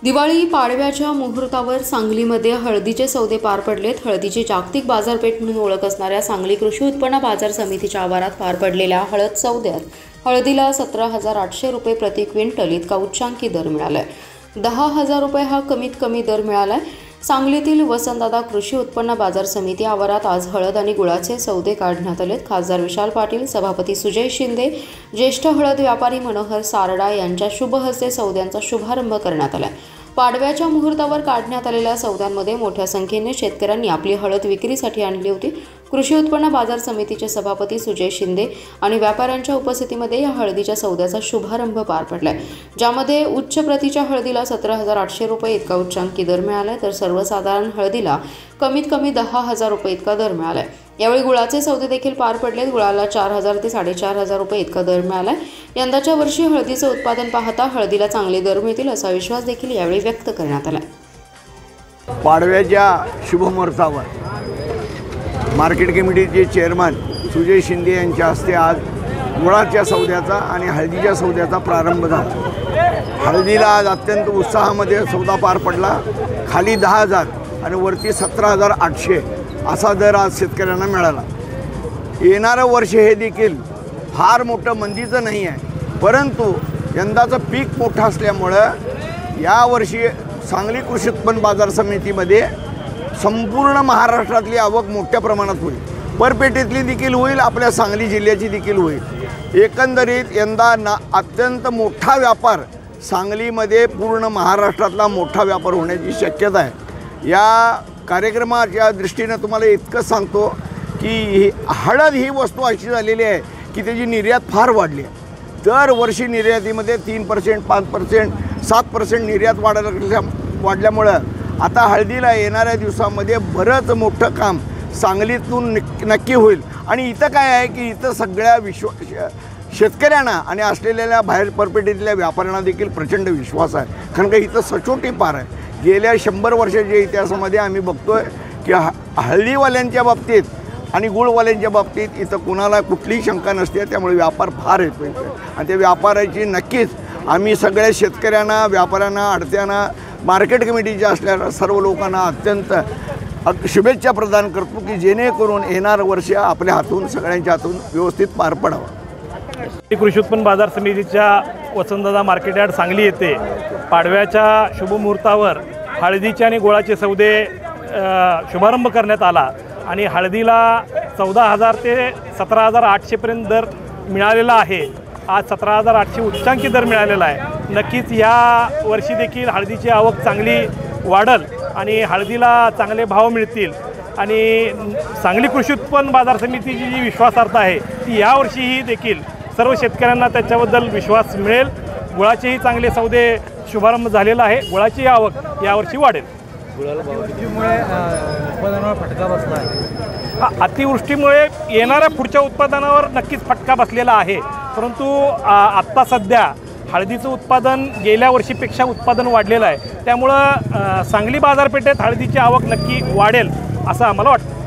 दिवाळी पाडव्याच्या मुहूर्तावर सांगलीमध्ये हळदीचे सौदे पार पडलेत। हळदीची जागतिक बाजारपेठ म्हणून ओळख असणाऱ्या सांगली कृषी उत्पन्न बाजार समितीच्या आवारात पार पडलेल्या हळद सौद्यात हळदीला 17,800 रुपये प्रति क्विंटल इतका उच्चांकी दर मिळालाय। 10,000 रुपये हा कमीत कमी दर मिळालाय। सांगलीतील वसंतदादा कृषी उत्पन्न बाजार समिती आवारात आज हळद आणि गुळाचे सौदे काढण्यात आलेत। खासदार विशाल पाटील, सभापती सुजय शिंदे, ज्येष्ठ हळद व्यापारी मनोहर सारडा यांच्या शुभ हस्ते सौद्यांचा शुभारंभ करण्यात आला। पाडव्याच्या मुहूर्तावर काढण्यात आलेल्या सौद्यांमध्ये मोठ्या संख्येने शेतकऱ्यांनी आपली हळद विक्रीसाठी आणली होती। कृषी उत्पन्न बाजार समितीचे सभापती सुजय शिंदे आणि व्यापाऱ्यांच्या उपस्थितीमध्ये या हळदीच्या सौद्याचा शुभारंभ पार पडलाय, ज्यामध्ये उच्च प्रतीच्या हळदीला 17,800 रुपये इतका उच्चांकी दर मिळालाय, तर सर्वसाधारण हळदीला कमीत कमी 10,000 रुपये इतका दर मिळालाय। यावेळी गुळाचे सौदे देखील पार पडलेत। गुळाला 4,000 ते 4,500 रुपये इतका दर मिळालाय। यंदाच्या वर्षी हळदीचं उत्पादन पाहता हळदीला चांगले दर मिळतील असा विश्वास देखील यावेळी व्यक्त करण्यात आला। पाडव्याच्या शुभमुहूर्तावर मार्केट कमिटीचे चेअरमन सुजय शिंदे यांच्या हस्ते आज गुळाच्या सौद्याचा आणि हळदीच्या सौद्याचा प्रारंभ झाला। हळदीला आज अत्यंत उत्साहामध्ये सौदा पार पडला। खाली 10,000 आणि वरती 17,800 असा दर आज शेतकऱ्यांना मिळाला। येणारं वर्ष हे देखील फार मोठं मंदीचं नाही आहे, परंतु यंदाचं पीक मोठं असल्यामुळं यावर्षी सांगली कृषी उत्पन्न बाजार समितीमध्ये संपूर्ण महाराष्ट्रातली आवक मोठ्या प्रमाणात होईल। परपेठेतली देखील होईल, आपल्या सांगली जिल्ह्याची देखील होईल। एकंदरीत यंदा अत्यंत मोठा व्यापार सांगलीमध्ये पूर्ण महाराष्ट्रातला मोठा व्यापार होण्याची शक्यता आहे। या कार्यक्रमाच्या दृष्टीने तुम्हाला इतकं सांगतो की हळद ही वस्तू अशी झालेली आहे की त्याची निर्यात फार वाढली आहे। दरवर्षी निर्यातीमध्ये 3%, 5%, 7% निर्यात वाढल्यामुळं आता हळदीला येणाऱ्या दिवसामध्ये बरंच मोठं काम सांगलीतून नक्की होईल। आणि इथं काय आहे की इथं सगळ्या शेतकऱ्यांना आणि असलेल्या बाहेर परपेठेतल्या व्यापाऱ्यांना देखील प्रचंड विश्वास आहे, कारण का इथं सचोटी पार आहे। गेल्या 100 वर्षाच्या इतिहासामध्ये आम्ही बघतोय की हळदीवाल्यांच्या बाबतीत आणि गुळवाल्यांच्या बाबतीत इथं कुणाला कुठलीही शंका नसते, त्यामुळे व्यापार फार येतो इथे। आणि त्या व्यापाराची नक्कीच आम्ही सगळ्या शेतकऱ्यांना, व्यापाऱ्यांना, आडत्यांना, मार्केट कमिटीच्या असलेल्या सर्व लोकांना अत्यंत शुभेच्छा प्रदान करतो की जेणेकरून येणारं वर्ष आपल्या हातून, सगळ्यांच्या हातून व्यवस्थित पार पडावं। कृषी उत्पन्न बाजार समितीच्या वसंतदादा मार्केट यार्ड सांगली येथे पाडव्याच्या शुभमुहूर्तावर हळदीचे आणि गुळाचे सौदे शुभारंभ करण्यात आला आणि हळदीला 14,000 ते 17,800पर्यंत दर मिळालेला आहे। आज 17,800 उच्चांकी दर मिळालेला आहे। नक्कीच या वर्षी देखील हळदीची आवक चांगली वाढल आणि हळदीला चांगले भाव मिळतील आणि सांगली कृषी उत्पन्न बाजार समितीची जी विश्वासार्हता आहे ती यावर्षीही देखील सर्व शेतकऱ्यांना त्याच्याबद्दल विश्वास मिळेल। गुळाचेही चांगले सौदे शुभारंभ झालेला आहे। गुळाची आवक यावर्षी वाढेल। अतिवृष्टीमुळे उत्पादनावर फटका बसला आहे। अतिवृष्टीमुळे येणाऱ्या पुढच्या उत्पादनावर नक्कीच फटका बसलेला आहे, परंतु आत्ता सध्या हळदीचं उत्पादन गेल्या वर्षीपेक्षा उत्पादन वाढलेलं आहे, त्यामुळं सांगली बाजारपेठेत हळदीची आवक नक्की वाढेल असं आम्हाला वाटतं।